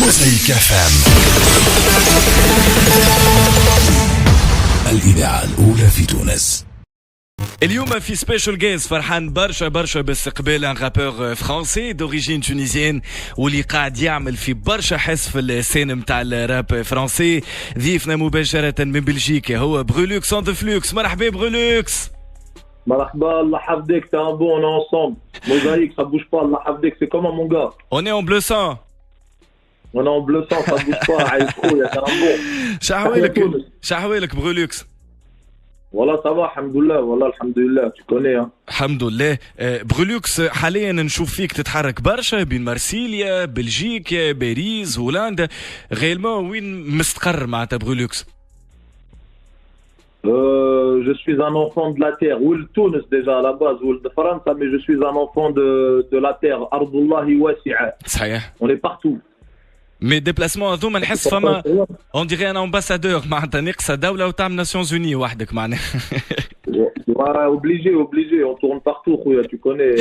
موزايك اف ام، الإذاعة الأولى في تونس. اليوم في سبيشال جيز فرحان برشا باستقبال ان رابور فرنسي دوريجين تونيزيان واللي قاعد يعمل في برشا حس في السين متاع الراب فرنسي. ضيفنا مباشرة من بلجيكا هو برولوكس اون ذا فلوكس. مرحبا برولوكس. مرحبا الله يحفظك. t'es un bon on est ensemble. Mosaïque ça bouge pas الله يحفظك. C'est comment mon gars? On est en bleu sang. On est en bleu sang ça bouge pas. عايز خويا t'es un bon. شحوالك برولوكس؟ والله ça va الحمد لله. والله الحمد لله tu connais hein. الحمد لله. برولوكس حاليا نشوف فيك تتحرك برشا بين مارسيليا بلجيكا باريس هولندا. غيلمون وين مستقر معناتها برولوكس؟ Je suis un enfant de la terre. Oul Tunis déjà à la base, Oul de France, mais je suis un enfant de la terre. Ardullahi wasi'a. صحيح. On est partout. مي ديبلاسمون هذوما نحس فما اون ديغي ان امباسادور معناتها نقصى دوله وتعمل ناسيونز اوني وحدك معناها. obligé, on tourne partout خويا tu connais.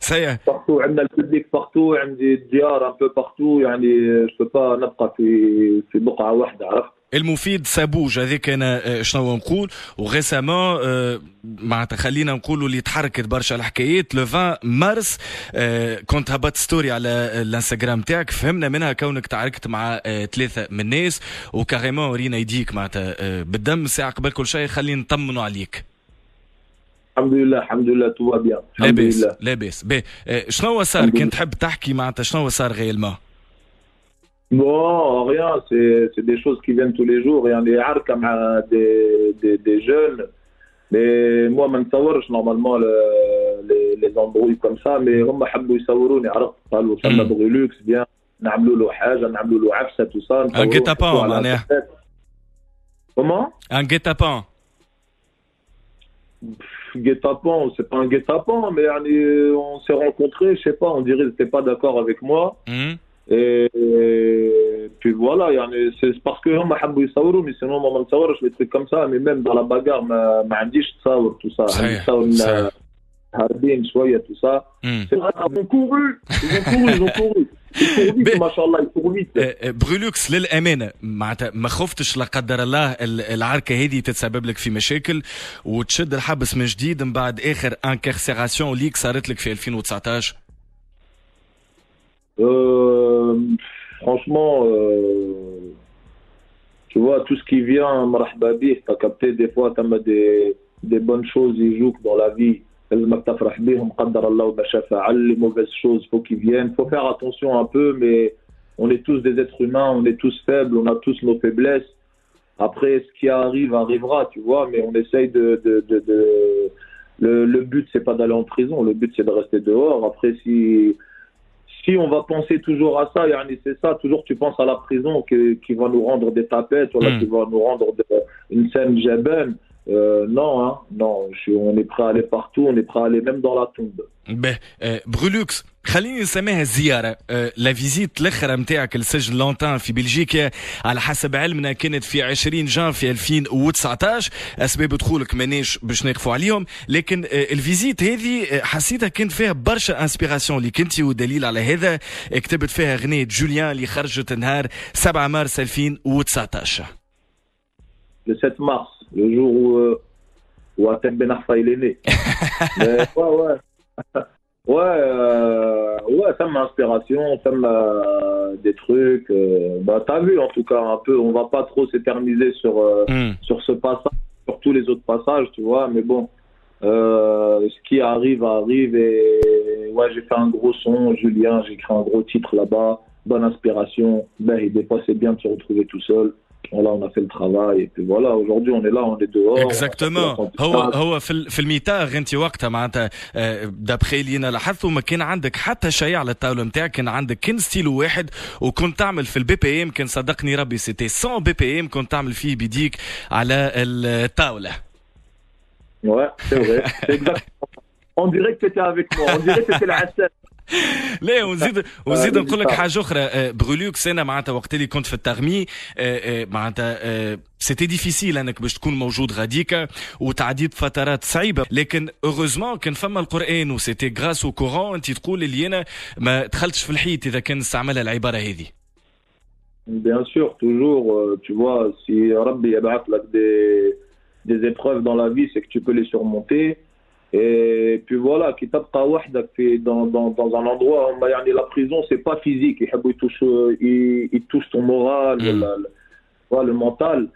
صحيح. partout عندنا الببليك partout عندي الديار un peu partout يعني je peux pas نبقى في بقعة واحدة عرفت. المفيد سابوج هذيك انا شنو نقول وريسامون معناتها خلينا نقولوا اللي تحركت برشا الحكايات لو 20 مارس. كنت هبط ستوري على الانستغرام تاعك فهمنا منها كونك تعاركت مع 3 من الناس وكاريمون رينا يديك معناتها بالدم ساعه قبل كل شيء خلينا نطمنوا عليك. الحمد لله تو بيان. لاباس شنو صار؟ كنت تحب تحكي معناتها شنو صار غيلما؟ Bon, rien, c'est des choses qui viennent tous les jours. Il y a des arcs des jeunes. Mais moi, je ne sais pas normalement les embrouilles comme ça. Mais هم حبوا يصوروني عرفت قالوا سما برولوكس bien نعملوا له حاجة نعملوا له عفسة tout ça. Un guet-apens معناها. Comment? Un guet-apens. Guet-apens, c'est pas un guet-apens, mais on s'est rencontrés, je sais pas, on dirait qu'ils n'étaient pas d'accord avec moi. Et puis voilà, c'est parce que هم حبوا يصوروا mais sinon ما نصورش les trucs comme ça. Mais même dans la bagarre ما عنديش تصور tout ça. صحيح. هاربين شوية tout ça. C'est vrai ils ont couru. ما شاء الله يكوروا vite. برولوكس للأمانة معناتها ما خفتش لا قدر الله العركة هذه تتسبب لك في مشاكل وتشد الحبس من جديد من بعد آخر انكارسيراسيون ليك صارت لك في 2019؟ Franchement, tu vois, tout ce qui vient, marhaba bih, t'as capté, des fois, t'as des bonnes choses, ils jouent dans la vie. Les mauvaises choses, faut qu'ils viennent. Faut faire attention un peu, mais on est tous des êtres humains, on est tous faibles, on a tous nos faiblesses. Après, ce qui arrivera, tu vois, mais on essaye le but, c'est pas d'aller en prison, le but, c'est de rester dehors. Après, si on va penser toujours à ça, c'est ça, toujours tu penses à la prison qui va nous rendre des tapettes, ou qui va nous rendre une scène jabane. Non, on est prêt à aller partout, on est prêt à aller même dans la tombe. برولوكس خليني نسميها الزيارة. لا فيزيت الاخرى نتاعك لسجن لونتان في بلجيكا على حسب علمنا كانت في 20 جانفي 2019. اسباب دخولك ماناش باش نقفوا عليهم لكن الفيزيت هذه حسيتها كانت فيها برشا انسبيراسيون اللي كنتي ودليل على هذا كتبت فيها غنية جوليان اللي خرجت نهار 7 مارس 2019. Le 7 mars, le jour où Atem Ben Arfa il est né. Ouais, ça m'a inspiration, ça m'a des trucs. T'as vu en tout cas un peu, on va pas trop s'éterniser sur ce passage, sur tous les autres passages, tu vois. Mais bon, ce qui arrive et ouais, j'ai fait un gros son, Julien, j'ai écrit un gros titre là-bas, bonne inspiration. Et des fois c'est bien de se retrouver tout seul. Voilà, on a fait le travail et puis voilà, aujourd'hui on est là, on est dehors. Exactement. هو في الميتاغ انت وقتها معناتها دابخي اللي انا لاحظته ما كان عندك حتى شيء على الطاوله نتاعك. كان عندك كان ستيلو واحد وكنت تعمل في البي بي ام. كان صدقني ربي سيتي 100 بي بي ام كنت تعمل فيه بيديك على الطاوله. Ouais, c'est vrai, c'est exactement. On dirait que tu étais avec moi, on dirait que c'était العسل. لا ونزيد نقول لك حاجه اخرى. برولوكس انا معناتها وقت اللي كنت في الترمي معناتها سيتي ديفيسيل انك باش تكون موجود غاديكا وتعديت فترات صعيبه لكن اوروزمون كان فما القران وسيتي غراس او كورون. انت تقول اللي انا ما دخلتش في الحيط اذا كان استعملها العباره هذه. Bien sûr, toujours, tu vois, si Rabbi yab'ath lak des épreuves dans la vie, c'est que tu peux les surmonter. Et puis voilà, qui تبقى وحدك dans un endroit, يعني la prison, c'est pas physique. Il touche ton moral, le mental.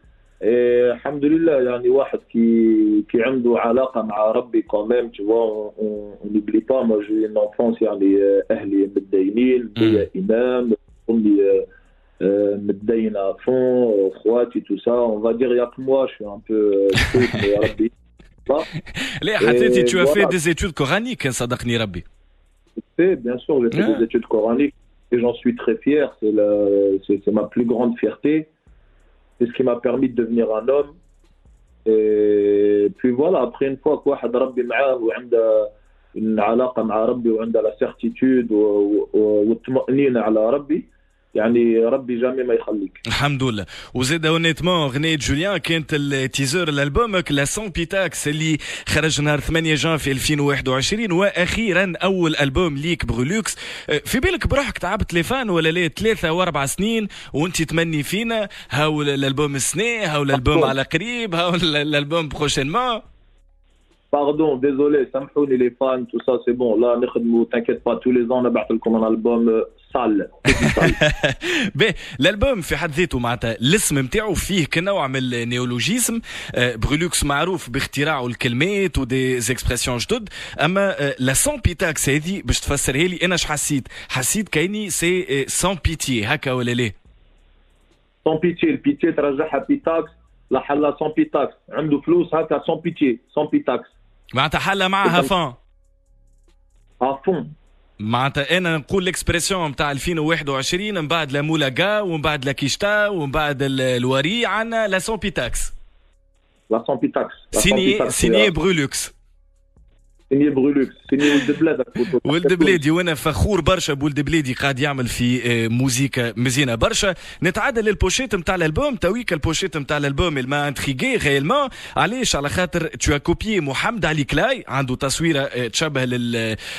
Et alhamdoulilah, يعني واحد qui عنده علاقة مع ربي quand même, tu vois, on n'oublie pas. Moi, j'ai eu une enfance, يعني أهلي متدينين، بيا إمام، أمي متدينة à fond, خواتي, tout ça. On va dire, il y a que moi, je suis un peu truc, mais ربي. Les Hateti, tu as fait des études coraniques, Sadaqni Rabbi. Bien sûr, j'ai fait des études coraniques et j'en suis très fier. C'est ma plus grande fierté. C'est ce qui m'a permis de devenir un homme. Et puis voilà, après une fois que Rabbi معاه وعنده une علاقة مع ربي وعنده la certitude والطمأنينة على ربي, يعني ربي جامي ما يخليك. الحمد لله. وزاد اونيتمون اغنية جوليان كانت التيزور لالبومك لا سون بيتاكس اللي خرج نهار 8 جان في 2021 واخيرا اول البوم ليك برولوكس. في بالك بروحك تعبت لي فان ولا لا 3 و4 سنين وانت تمني فينا هاو الالبوم السنة هاو الالبوم على قريب هاو الالبوم بروشينمون؟ Pardon, désolé, samhouni les fans, tout ça, c'est bon. Là, t'inquiète pas, tous les ans, on a battu comme un album sale. باهي الالبوم في حد ذاته معناتها الاسم نتاعو فيه كنوع من النيولوجيزم. برولوكس معروف باختراعه الكلمات ودي زيكسبرسيون جدد، اما لا سون بيتاكس هذه باش تفسرها لي انا اش حسيت كاني سي سون بيتي هكا ولا لا؟ سون بيتي، البيتي ترجعها بيتاكس، لا حلا سون بيتاكس، عنده فلوس هكا سون بيتي سون بيتاكس، معناتها حلا معها فان افون. معناتها انا نقول الاكسبرسيون نتاع 2021 من بعد لا مولاغا ومن بعد لا كيشتا ومن بعد الوري عندنا لا سون بيتاكس. لا سون بيتاكس سيني برولوكس. سيني برولوكس، سيني ولد بلادك. ولد بلادي وانا فخور برشا بولد بلادي قاعد يعمل في موزيكا مزيانه برشا. نتعدى للبوشيت نتاع الالبوم تويك. البوشيت نتاع الالبوم الما انتريغي غيلمون علاش؟ على خاطر تو كوبيي محمد علي كلاي، عنده تصويره تشبه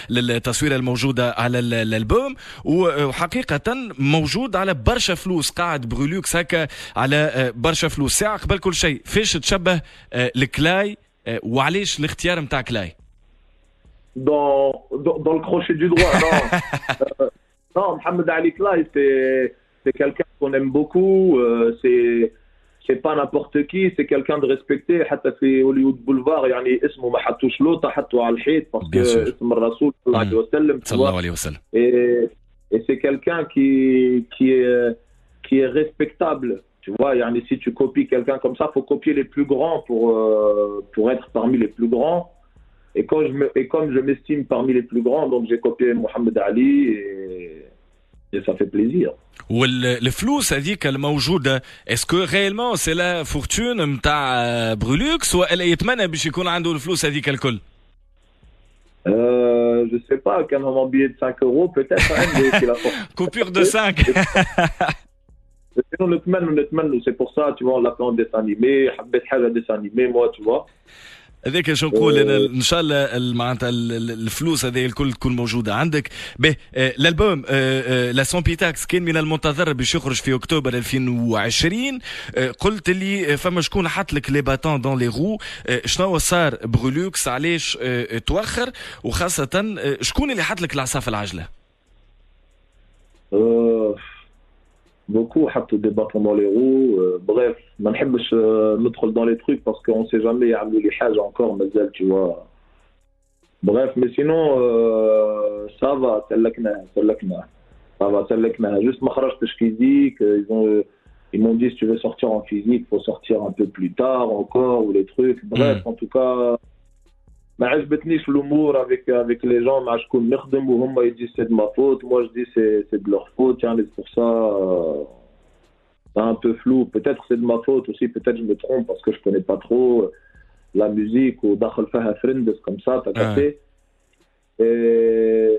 للتصويره الموجوده على الالبوم، وحقيقه موجود على برشا فلوس، قاعد برولوكس هكا على برشا فلوس. ساعه قبل كل شيء فاش تشبه الكلاي وعلاش الاختيار نتاع كلاي؟ Dans le crochet du droit, non. Non, Mohamed Ali Clay, c'est quelqu'un qu'on aime beaucoup. C'est pas n'importe qui, c'est quelqu'un de respecté. حتى في Hollywood Boulevard, يعني اسمه ما حطوش لوطة، حطوا على الحيط parce que اسم الرسول صلى الله عليه وسلم. صلى الله عليه وسلم. Et c'est quelqu'un qui est respectable. Tu vois, يعني si tu copies quelqu'un comme ça, faut copier les plus grands pour être parmi les plus grands. Et comme je m'estime parmi les plus grands, donc j'ai copié Mohamed Ali et ça fait plaisir. والفلوس هذيك الموجوده اسكو غيلمون سي لا فورتون نتاع برولوكس ولا يتمنى باش يكون عنده الفلوس هذيك الكل؟ Je sais pas, qu'un moment billet de 5 euros peut-être. Coupure de 5. Sinon, نتمنى, c'est pour ça, tu vois, on l'a fait en dessin animé, حبيت حاجه dessin animé, moi, tu vois. هذاك شو نقول انا ان شاء الله معناتها الفلوس هذه الكل تكون موجوده عندك. به الالبوم لا سون بيتاكس كان من المنتظر باش يخرج في اكتوبر 2020. قلت لي فما شكون حط لك لي باتون دون لي رو، شنو صار برولوكس علاش توخر، وخاصه شكون اللي حط لك العصا في العجله؟ Beaucoup حطوا des bâtons dans les roues. Bref, ما نحبش ندخل dans les trucs parce qu'on sait jamais يعملوا لي حاجة encore مازال, tu vois. Bref, mais sinon ça va, سلكناها. Juste ما خرجتش physique. Ils m'ont dit si tu veux sortir en physique, faut sortir un peu plus tard encore ou les trucs. Bref, en tout cas ما عجبتنيش الامور avec les gens مع شكون نخدم وهم يجي c'est de ma faute, moi je dis c'est de leur faute, hein, c'est pour ça c'est un peu flou. Peut-être c'est de ma faute aussi, peut-être je me trompe parce que je connais pas trop la musique ou داخل فيها فرندس comme ça, t'as capté. Et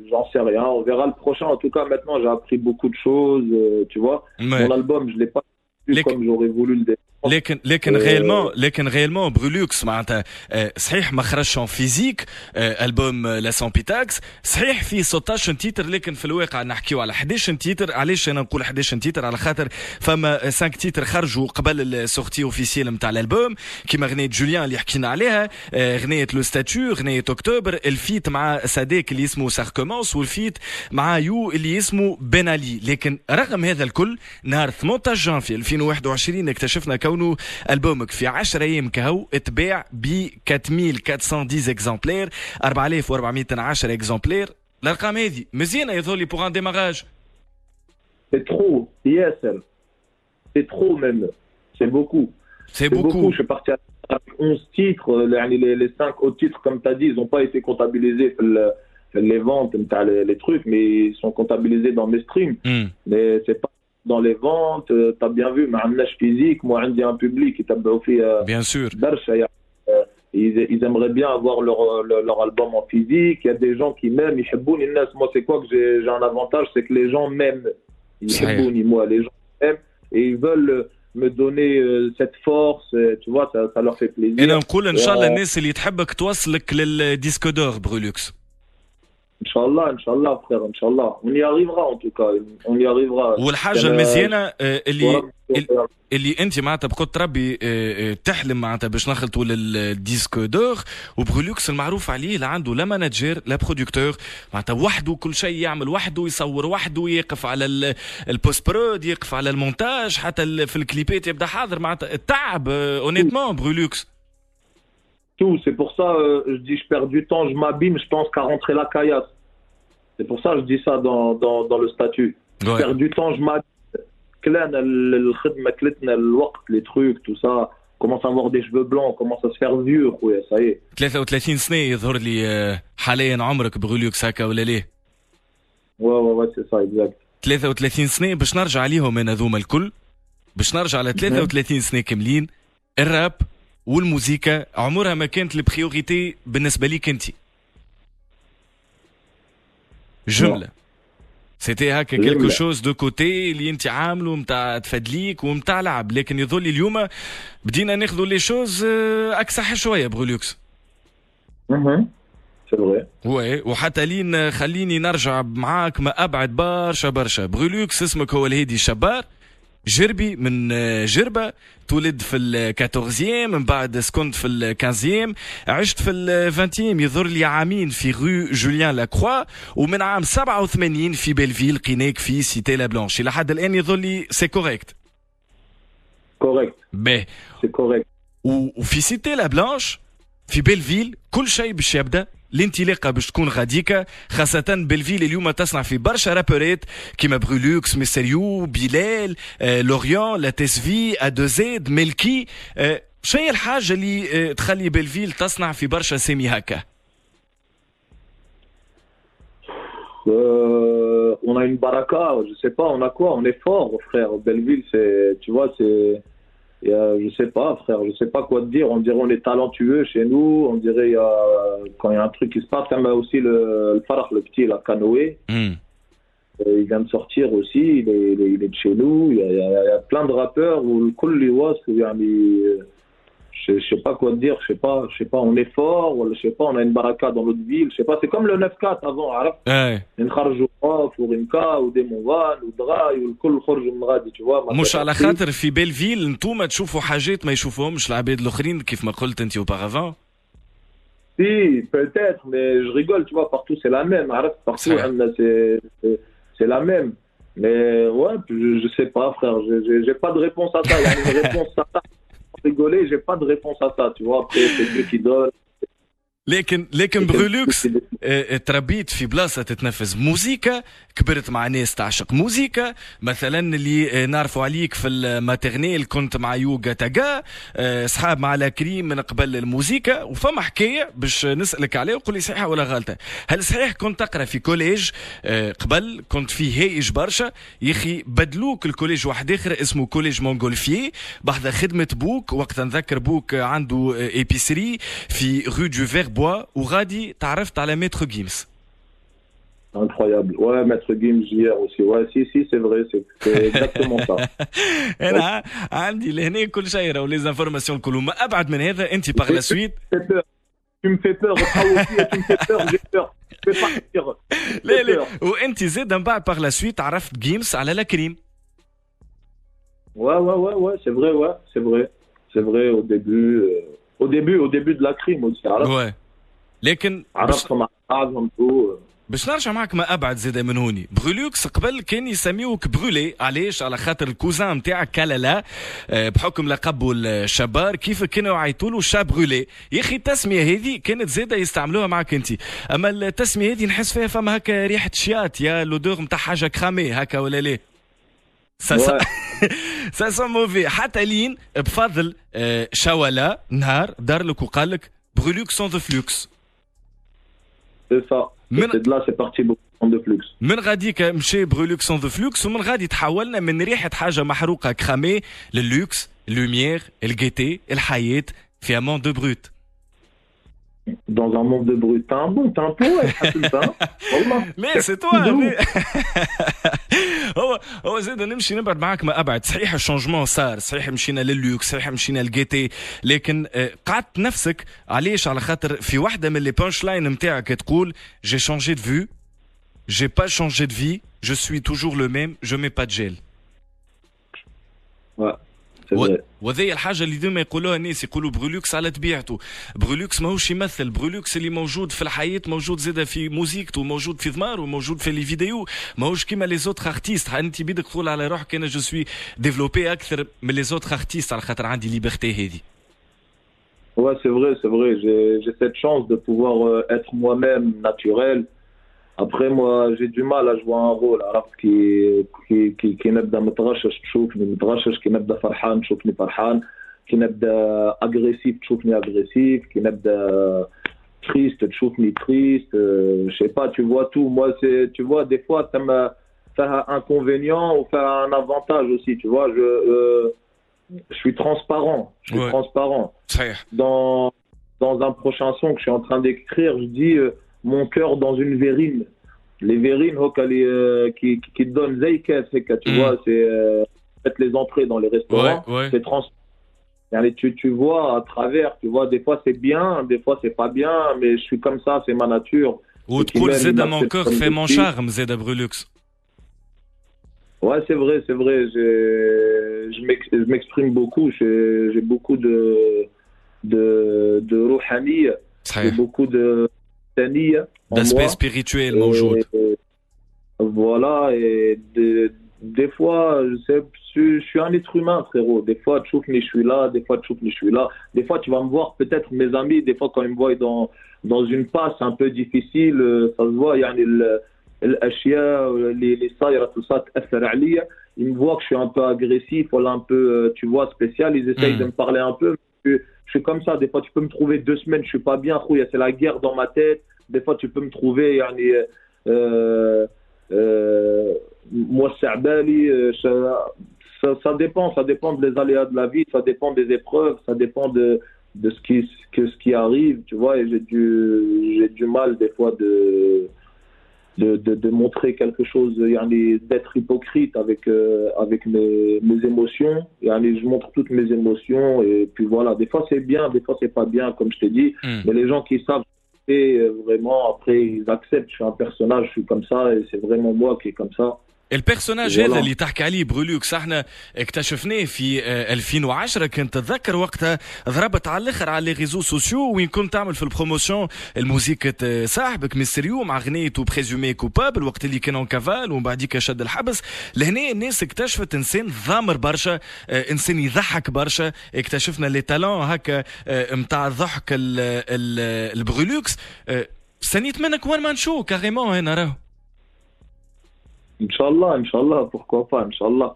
j'en sais rien, on verra le prochain. En tout cas maintenant j'ai appris beaucoup de choses, tu vois. Mon album je l'ai pas vu comme j'aurais voulu le لكن غيالمون برولوكس معناتها صحيح ما خرجش ان فيزيك البوم لا سامبيتاكس صحيح في 16 تيتر لكن في الواقع نحكيو على 11 تيتر. علاش انا نقول 11 تيتر؟ على خاطر فما 5 تيتر خرجوا قبل السورتي اوفيسيال نتاع الالبوم كيما غنية جوليان اللي حكينا عليها، غنية لو ستاتيو، غنية اكتوبر، الفيت مع ساديك اللي اسمه ساركومونس، والفيت مع يو اللي اسمه بن علي. لكن رغم هذا الكل نهار 18 جانفي 2021 اكتشفنا كونه ألبومك في 10 أيام كهو اتباع ب 4410 اكزامبلير، 4410 اكزامبلير. الأرقام هذه مزيانة يظهر بور ان ديماراج. سي ترو ياسر، سي ترو ميم، سي بوكو. C'est beaucoup. Je suis parti avec 11 titres. Les 5 autres titres, comme tu as dit, ils n'ont pas été comptabilisés pour les ventes, les trucs, mais ils sont comptabilisés dans mes streams. Mais c'est pas dans les ventes. Tu as bien vu, ma nage physique, moi, j'ai un public qui t'a fait. Bien sûr. Ils aimeraient bien avoir leur album en physique. Il y a des gens qui m'aiment, ils m'aiment. Moi, c'est quoi que j'ai un avantage, c'est que les gens m'aiment. Ils m'aiment, moi, les gens m'aiment et ils veulent me donner cette force, tu vois, ça leur fait plaisir. انا نقول ان شاء الله الناس اللي تحبك توصلك للديسكو دور برولوكس. Inch'Allah frère, Inch'Allah. On y arrivera en tout cas, on y arrivera. والحاجه المزيانه اللي انت معناتها بقدر ربي تحلم معناتها باش نخلطوا للديسكو دور، وبرولوكس المعروف عليه لا عنده لا مانجر لا برودكتور، معناتها وحده كل شيء يعمل وحده، يصور وحده، يقف على البوست برود، يقف على المونتاج، حتى في الكليبات يبدا حاضر. معناتها التعب اونيتمون برولوكس. Tout, c'est pour ça je dis je perds du temps, je m'abîme, je pense qu'à rentrer la caillasse. C'est pour ça je dis ça dans le statut. Je perds du temps, je m'abîme. كلنا الخدمة كلتنا الوقت les trucs tout ça, commence à avoir des cheveux blancs, commence à se faire vieux خويا ça y est. 33 سنة يظهر لي حاليا عمرك برولوكس هكا ولا ليه؟ ouais c'est ça exact. 33 سنة باش نرجع عليهم انا ذوما الكل، باش نرجع على 33 سنة كاملين. الراب والموسيقى عمرها ما كانت البريوريتي بالنسبة ليك انت جملة. سيتي هكا كيلكو شوز دو كوتي اللي انت عامله متاع تفادليك ومتاع لعب، لكن يظل اليوم بدينا ناخذوا لي شوز اكسح شويه برولوكس. سي فري. وي وحتى لين خليني نرجع معاك ما ابعد برشا. برولوكس اسمك هو الهادي الشبار، جربي من جربة، تولد في ال14 من بعد سكنت في ال15، عشت في ال20 يظهر لي عامين في رو جوليان لاكروا، ومن عام 87 في بلفيل قيناك في سيتي لا بلانش. إلى حد الآن يظهر لي سي كوريكت. باهي سي كوريكت. وفي سيتي لا بلانش في بلفيل كل شيء باش يبدا الانطلاقه باش تكون غاديكا، خاصة بالفيل اليوم تصنع في برشا رابورات كيما برولوكس، ميستيريو، بلال، لوريان، لا تسفي، ا2 زد، ملكي. شنو هي الحاجة اللي تخلي بالفيل تصنع في برشا سامي هكا؟ On a une baraka, je sais pas, on a quoi? On est fort, frère. Belleville, c'est, tu vois, c'est... je sais pas, frère, je sais pas quoi te dire. On dirait on est talentueux chez nous. On dirait quand il y a un truc qui se passe, comme aussi le Farah, le petit, la canoë. Il vient de sortir aussi. Il est de chez nous. Il y a plein de rappeurs où le kol liwas, je sais pas quoi te dire. Je sais pas. On est fort. Je sais pas. On a une baraka dans notre ville. Je sais pas. C'est comme le 9-4 avant. نخرجوا فورينكا وديموفان ودراي والكل خرجوا من غادي tu vois. مش على خاطر في بلفيل انتوما تشوفوا حاجات ما يشوفوهمش العباد الاخرين كيف ما قلت انت اوبارافون. Si peut-être mais je rigole tu vois, partout c'est la même. Partout c'est la même. Mais ouais, je sais pas frère, j'ai pas de réponse à ça. Il y a une réponse à ça. Rigoler, j'ai pas de réponse à ça tu vois. Après c'est Dieu qui donne. لكن برولوكس تربيت في بلاصة تتنفذ موسيقى، كبرت مع ناس تعشق موسيقى. مثلا اللي نعرفوا عليك في الماترنيل كنت مع يوغا تاغا، صحاب مع لاكريم من قبل الموسيقى. وفما حكاية باش نسألك عليه وقول لي صحيحة ولا غلطة. هل صحيح كنت تقرأ في كوليج قبل كنت فيه هايج برشا يخي بدلوك الكوليج واحد آخر اسمه كوليج مونغولفيي بعد خدمة بوك؟ وقت نذكر بوك عنده ايبيسري في رو دو فير بوا، وغادي تعرفت على مترو جيمس. incroyable. Ouais, Maître Gims hier aussi. Ouais, si, c'est vrai, c'est exactement ça. انا عندي لهنا كل شيء راهو لي زانفورماسيون الكل ما ابعد من هذا انت باغ لا سويت. Tu me fais peur, tu me fais peur, j'ai peur. Je vais partir. لا وانت زاد من بعد باغ لا سويت عرفت جيمس على لا كريم. Ouais, c'est vrai au début de la crime aussi. Ouais. لكن عرفت مع بعضهم تو. باش نرجع معك ما ابعد زاد من هوني. برولوكس قبل كان يسميوك برولي، علاش؟ على خاطر الكوزان نتاعك كلالا بحكم لقبه الشبار كيف كانوا يعيطوا له شا برولي. يا اخي التسميه هذه كانت زاده يستعملوها معك انت، اما التسميه هذه نحس فيها فما هكا ريحه شياط يا لودور نتاع حاجه كرامي هكا ولا لا؟ سا سون موفي حتى لين بفضل شوالا نهار دار لك وقال لك برولوكس اون ذا فلوكس. C'est ça. C'est de là, c'est parti beaucoup de flux. من غاديك مشي برولوكس اون ذا فلوكس، ومن غادي تحولنا من ريحه حاجه محروقه كرامي للوكس، اللوميير، الجيتي، الحياه في un monde de brut. Dans un monde de brut. T'es un poète, والله. لا سي توا. هو زاد نمشي نبعد معاك ما ابعد. صحيح الشونجمون صار، صحيح مشينا لللوكس، صحيح مشينا للجيتي، لكن قعدت نفسك علاش؟ على خاطر في واحده من لي بانش لاين نتاعك تقول جي شونجي دو فيو، جي با شونجي دو في، جو سوي توجور لو ميم، جو مي با جيل. وهذه الحاجه اللي ديما يقولوها الناس، يقولوا برولوكس على طبيعته. برولوكس ماهوش يمثل، برولوكس اللي موجود في الحياه موجود زاده في موزيكته، موجود في ضماره، موجود في لي فيديو، ماهوش كيما لي زوتر ارتيست. انت بيدك تقول على روحك انا جو سوي ديفلوبي اكثر من لي زوتر ارتيست على خاطر عندي ليبرتي هذه. Ouais, c'est vrai. J'ai cette chance de pouvoir être moi-même naturel. Après, moi, j'ai du mal à jouer un rôle. عرفت كي نبدا متغشش تشوفني متغشش، كي نبدا فرحان تشوفني فرحان، كي نبدا اغريسيف تشوفني اغريسيف، كي نبدا triste تشوفني triste. Je sais pas, tu vois tout. Moi, tu vois, des fois, ça me fait un inconvénient ou fait un avantage aussi. Tu vois, je suis transparent. Transparent. Dans un prochain son que je suis en train d'écrire, je dis mon cœur dans une verrine. Les verrines qui donnent zeikes, tu vois, c'est peut-être les entrées dans les restaurants. Ouais. C'est tu vois à travers, tu vois, des fois c'est bien, des fois c'est pas bien, mais je suis comme ça, c'est ma nature. وتقول زاد mon cœur fait mon charme زاد برولوكس. Ouais, c'est vrai. Je m'exprime beaucoup. J'ai beaucoup de rouhaniya. J'ai beaucoup de taniya. D'aspect spirituel, موجود. Voilà, et des fois, je suis un être humain, frérot. Des fois, tchoufni, je suis là. Des fois, tchoufni, je suis là. Des fois, tu vas me voir, peut-être mes amis, des fois, quand ils me voient dans une passe un peu difficile, ça se voit, il y a les saïras, tout ça, ils me voient que je suis un peu agressif, voilà, un peu, tu vois, spécial. Ils essayent de me parler un peu. Je suis comme ça. Des fois, tu peux me trouver 2 semaines, je suis pas bien. C'est la guerre dans ma tête. Des fois, tu peux me trouver, moi, ça dépend des aléas de la vie, ça dépend des épreuves, ça dépend de ce qui arrive, tu vois. Et j'ai du mal des fois de montrer quelque chose, d'être hypocrite avec mes émotions. Je montre toutes mes émotions et puis voilà. Des fois c'est bien, des fois c'est pas bien, comme je t'ai dit. Mais les gens qui savent, et vraiment après ils acceptent. Je suis un personnage, je suis comme ça et c'est vraiment moi qui est comme ça. البيرسوناج هذا اللي تحكي عليه برولوكس احنا اكتشفناه في 2010. كنت تتذكر وقتها ضربت على الاخر على لي ريزو سوسيو وين كنت تعمل في البروموسيون الموزيكة صاحبك ميستيريو مع غنيته بريزومي كوبابل وقت اللي كان اون كافال ومن بعديك شد الحبس. لهنا الناس اكتشفت انسان ضامر برشا، انسان يضحك برشا. اكتشفنا لي تالون هكا متاع الضحك البرولوكس. سنيت منك وين ما نشوف كاريمون هنا راهو. Inch'Allah, pourquoi pas, Inch'Allah.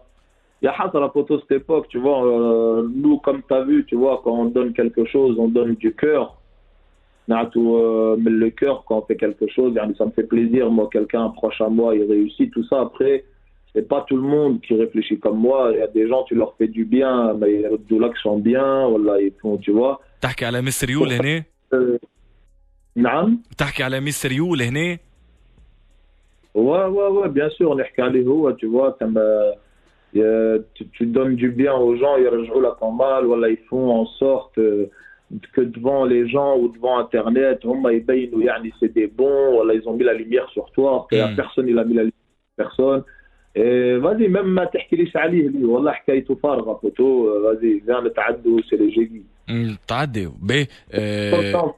Il y a Hasra Poto cette époque, tu vois, nous, comme tu as vu, tu vois, quand on donne quelque chose, on donne du cœur. Mais le cœur, quand on fait quelque chose, ça me fait plaisir, moi, quelqu'un proche à moi, il réussit, tout ça. Après, c'est pas tout le monde qui réfléchit comme moi. Il y a des gens, tu leur fais du bien, mais il y a des gens qui sont bien, voilà, ils font, tu vois. تحكي على مستر يول هنا؟ نعم. تحكي على مستر يول هنا؟ Ouais, bien sûr, on est calé, tu vois, tu donnes du bien aux gens, ils rejouent la mal, voilà, ils font en sorte que devant les gens ou devant Internet, c'est des bons, voilà, ils ont mis la lumière sur toi, que la personne, il a mis la lumière sur personne. Et vas-y, même ما تحكيليش عليه لي والله حكايته فارغه بوتو vas-y viens نتعدوا c'est les jégis. تعدوا باهي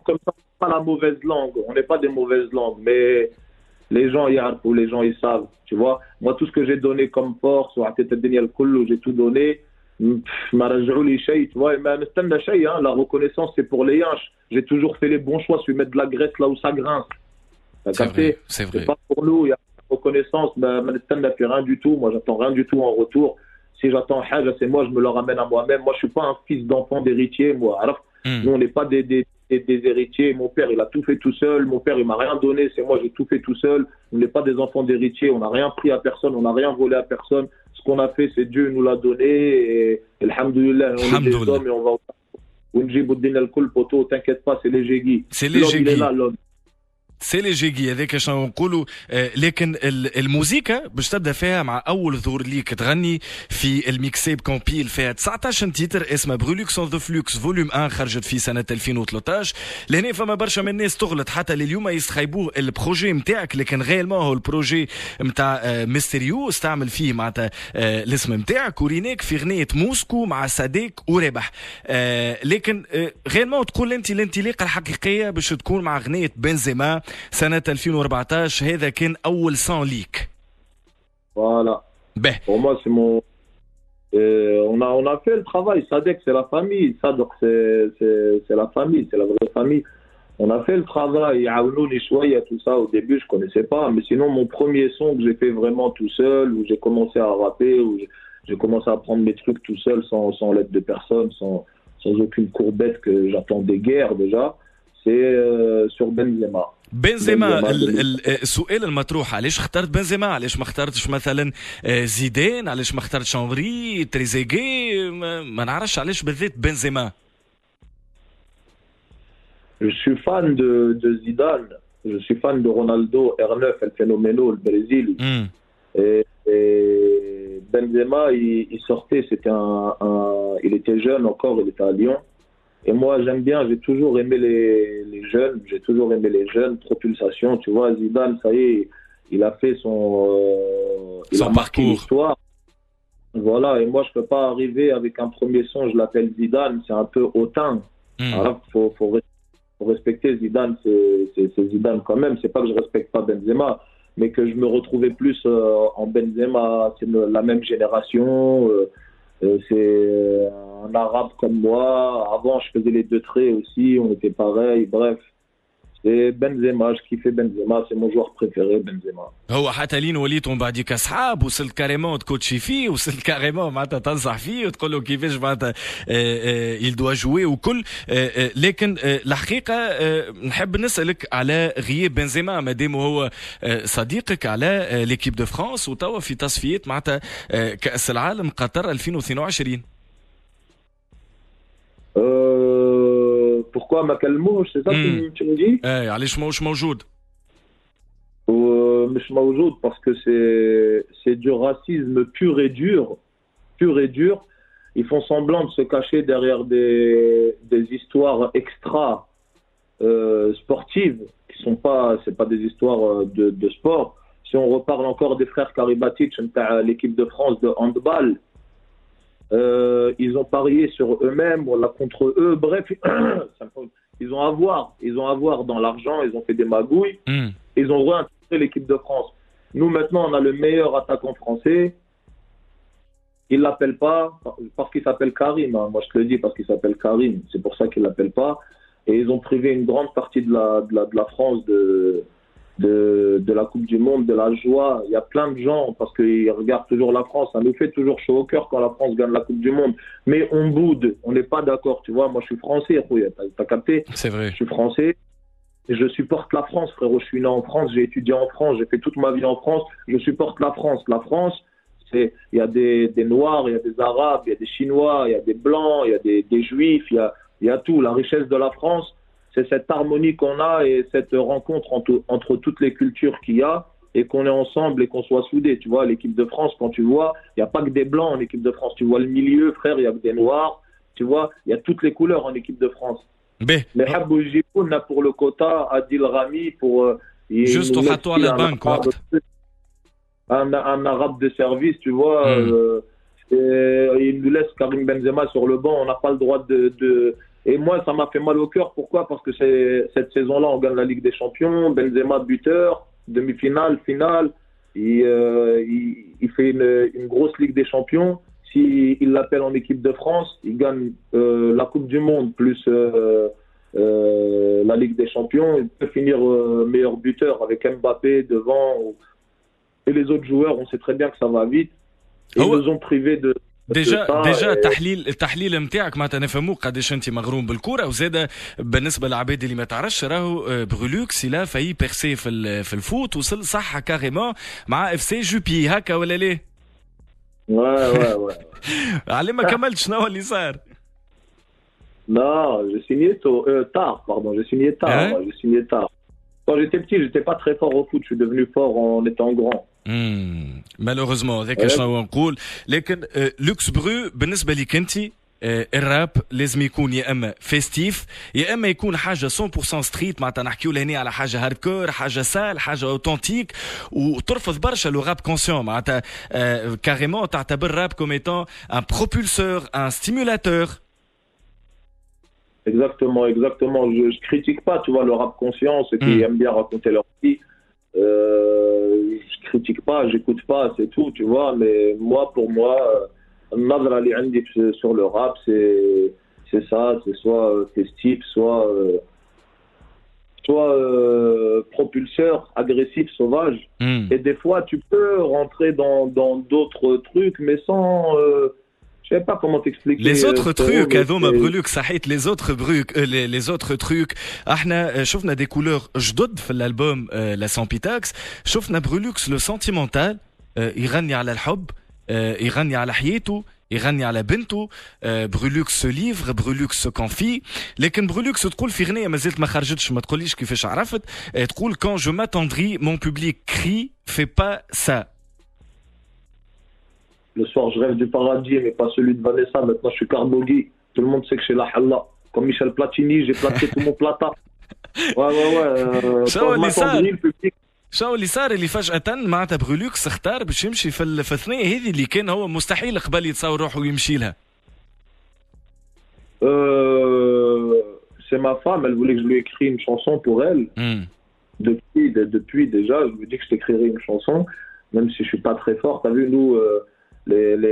Comme ça, pas la mauvaise langue, on n'est pas des mauvaises langues, mais les gens ou les gens ils savent, tu vois. Moi tout ce que j'ai donné comme force j'ai tout donné. ما رجعوا لي شيء, tu vois, ما نستنى شيء, hein. La reconnaissance c'est pour les yinches. J'ai toujours fait les bons choix, je vais mettre de la graisse là où ça grince. C'est vrai, c'est vrai. C'est pas pour nous, il y a reconnaissance, ما نستنى في rien du tout. Moi j'attends rien du tout en retour. Si j'attends حاجة, c'est moi, je me le ramène à moi-même. Moi je suis pas un fils d'enfant d'héritier, moi. Alors, nous on n'est pas des héritiers. Mon père il a tout fait tout seul, mon père il m'a rien donné, c'est moi j'ai tout fait tout seul. On n'est pas des enfants d'héritiers, on n'a rien pris à personne, on n'a rien volé à personne. Ce qu'on a fait c'est Dieu nous l'a donné et alhamdoulilah, on est des hommes et on va ونجيبوا الدنيا الكل poto, t'inquiète pas, c'est les jégis. C'est les jégis. Il est là, l'homme. سي لي جيجي هذاك شنو نقولوا. لكن الموسيقى باش تبدا فيها مع اول ظهور ليك تغني في الميكسيب كومبيل فيها 19 تيتر اسمه برولوكس اون ذا فلوكس فوليوم 1 خرجت في سنه 2013. لهنا فما برشا من الناس تغلط حتى لليوم يستخيبوه البروجي نتاعك, لكن غيالمون هو البروجي نتاع ميستيريو استعمل فيه معناتها الاسم نتاعك وريناك في غنية موسكو مع صديق وربح. لكن غيالمون تقول انت الانطلاقه الحقيقيه باش تكون مع غنية بنزيما سنة 2014. هذا كان أول صان ليك. Voilà. Ben. Pour moi, c'est mon. On a fait le travail. Sadek, c'est la famille. Sadek, c'est la famille. C'est la vraie famille. On a fait le travail. Aounouni Chouaya, tout ça, au début, je connaissais pas. Mais sinon, mon premier son que j'ai fait vraiment tout seul, où j'ai commencé à rapper, où j'ai commencé à prendre mes trucs tout seul, sans l'aide de personne, sans aucune courbette que j'attendais guère déjà, c'est sur Benzema. بنزيما. السؤال المطروح علاش اخترت بنزيما؟ علاش ما اخترتش مثلا زيدان؟ علاش ما اخترتش شانغري تريزيجي؟ ما نعرفش علاش بالذات بنزيما. Je suis fan de Zidane, je suis fan de Ronaldo, R9, El Fenomeno, le Brésil. Et Benzema, il sortait, il était jeune encore, il était à Lyon. Et moi, j'aime bien, j'ai toujours aimé les jeunes, propulsation, tu vois. Zidane, ça y est, il a fait son parcours. L'histoire. Voilà, et moi, je peux pas arriver avec un premier son, je l'appelle Zidane, c'est un peu hautain. Alors, faut respecter Zidane, c'est Zidane quand même. C'est pas que je respecte pas Benzema, mais que je me retrouvais plus en Benzema, c'est la même génération. C'est un arabe comme moi. Avant, je faisais les deux traits aussi. On était pareil. Bref, c'est Benzema. Je kiffais Benzema. C'est mon joueur préféré, Benzema. هو حتى لين وليتوا من بعديك اصحاب وصلت كاريمون تكوتشي فيه, وصلت كاريمون معناتها تنصح فيه وتقول له كيفاش معناتها il doit jouer وكل. لكن الحقيقه نحب نسالك على غياب بنزيما مادام هو صديقك على ليكيب دو فرانس وتوا في تصفيات معناتها كاس العالم قطر 2022. Pourquoi ما كلموش, c'est ça que tu me dis? علاش ماهوش موجود؟ مش موجود parce que c'est du racisme pur et dur. Ils font semblant de se cacher derrière des histoires extra sportives qui sont pas, c'est pas des histoires de sport. Si on reparle encore des frères Karibatic, l'équipe de France de handball, ils ont parié sur eux-mêmes, on l'a contre eux. Bref, ils ont à voir dans l'argent, ils ont fait des magouilles, ils ont réintégré l'équipe de France. Nous maintenant, on a le meilleur attaquant français. Ils l'appellent pas parce qu'il s'appelle Karim. Hein. Moi, je te le dis parce qu'il s'appelle Karim. C'est pour ça qu'ils l'appellent pas. Et ils ont privé une grande partie de la France de la Coupe du Monde, de la joie. Il y a plein de gens, parce qu'ils regardent toujours la France, ça nous fait toujours chaud au cœur quand la France gagne la Coupe du Monde. Mais on boude, on n'est pas d'accord, tu vois. Moi, je suis français, t'as capté? C'est vrai. Je suis français. Je supporte la France, frérot. Je suis né en France, j'ai étudié en France, j'ai fait toute ma vie en France. Je supporte la France. La France, il y a des Noirs, il y a des Arabes, il y a des Chinois, il y a des Blancs, il y a des Juifs, il y a tout. La richesse de la France, c'est cette harmonie qu'on a et cette rencontre entre toutes les cultures qu'il y a. et qu'on est ensemble et qu'on soit soudés. Tu vois, l'équipe de France, quand tu vois, il n'y a pas que des blancs en équipe de France. Tu vois le milieu, frère, il y a que des noirs. Tu vois, il y a toutes les couleurs en équipe de France. Mais Habou Jiboun a pour le quota Adil Rami pour... juste au râteau à la banque, quoi. Un arabe de service, tu vois. Il nous laisse Karim Benzema sur le banc. On n'a pas le droit de... Et moi, ça m'a fait mal au cœur. Pourquoi? Parce que cette saison-là, on gagne la Ligue des Champions. Benzema buteur, demi-finale, finale. Il fait une grosse Ligue des Champions. S'il l'appelle en équipe de France, il gagne la Coupe du Monde plus la Ligue des Champions. Il peut finir meilleur buteur avec Mbappé devant. Et les autres joueurs, on sait très bien que ça va vite. Et ils nous ont privés de... ديجا التحليل نتاعك معناتها نفهموه قداش انت مغروم بالكره وزاد بالنسبه للعباد اللي ما تعرفش راهو برولوكس لا فاي بيرسي في الفوت وصل صح كاريمون مع اف سي جوبي هكا ولا ليه؟ Ouais. علي ما كملتش شنو اللي صار؟ Non, j'ai signé tard, pardon. J'ai signé tard. Quand j'étais petit, j'étais pas très fort au foot. Je suis devenu fort en étant grand. مالوغوزمون هذاك شنو نقول لكن لوكس برو بالنسبه لك انت الراب لازم يكون يا اما فيستيف يا اما يكون حاجه 100% ستريت معناتها نحكيو لهنا على حاجه هاردكور حاجه سال حاجه اوتنتيك وترفض برشا لو راب كونسيون معناتها كاريمون تعتبر راب كوم ايتون ان بروبولسور ان ستيمولاتور. Exactement. Je critique pas, tu vois, le rap conscient, ceux qui aiment bien raconter leur vie. Je critique pas, j'écoute pas, c'est tout, tu vois. Mais pour moi, النظرة اللي عندي sur le rap, c'est ça, c'est soit festif, soit propulseur, agressif, sauvage. Et des fois, tu peux rentrer dans d'autres trucs, mais sans... je sais pas comment t'expliquer. Les autres trucs, هذوما برولوك صحيت les autres trucs. احنا شفنا des couleurs جدد في الالبوم لا سامبيتاكس. شفنا برولوكس لو سنتيمونتال يغني على الحب يغني على حياته يغني على بنته. برولوكس ليفر برولوكس كونفي. لكن برولوكس تقول في غنية مازالت ما خرجتش ما تقوليش كيفاش عرفت. تقول quand je m'attendris mon public crie fais pas ça. Le soir, je rêve du paradis, mais pas celui de Vanessa. Maintenant, je suis Carbogui. Tout le monde sait que je suis la Halla. Comme Michel Platini, j'ai plaqué tout mon plata. Ouais. شو اللي صار اللي فجأة معناتها برولوكس اختار باش يمشي في الثنية هذه اللي كان هو مستحيل قبل يتصور روحه ويمشي لها. C'est ma femme, elle voulait que je lui écris une chanson pour elle. Depuis déjà, je lui dis que je t'écrirai une chanson, même si je suis pas très fort. T'as vu, nous...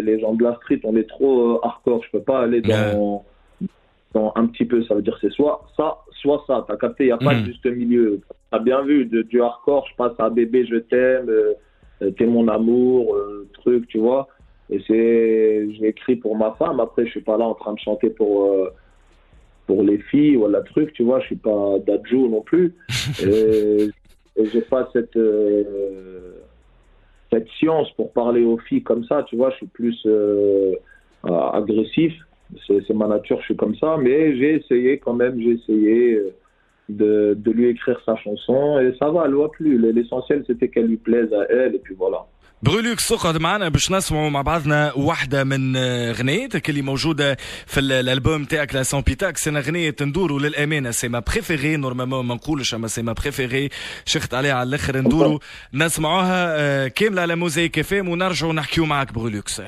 Les gens de la street, on est trop hardcore. Je peux pas aller dans un petit peu. Ça veut dire c'est soit ça. T'as capté, il n'y a pas de juste milieu. T'as bien vu, du hardcore, je passe à bébé, je t'aime, t'es mon amour, truc, tu vois. Et je l'ai écrit pour ma femme. Après, je suis pas là en train de chanter pour les filles ou la truc, tu vois. Je suis pas Dadju non plus. et j'ai pas cette science pour parler aux filles comme ça, tu vois, je suis plus agressif, c'est ma nature, je suis comme ça, mais j'ai essayé de lui écrire sa chanson et ça va, elle voit plus. L'essentiel c'était qu'elle lui plaise à elle et puis voilà. برولوكس تقعد معنا باش نسمعوا مع بعضنا واحدة من غنيتك اللي موجودة في الالبوم تاعك لا سامبيتاكس. انا غنية ندورو للامانة سي ما بريفيري نورمالمون ما نقولش اما سي ما بريفيري شخت عليها على الاخر ندورو نسمعوها كاملة على موزايك اف ام ونرجعوا نحكيو معك برولوكس.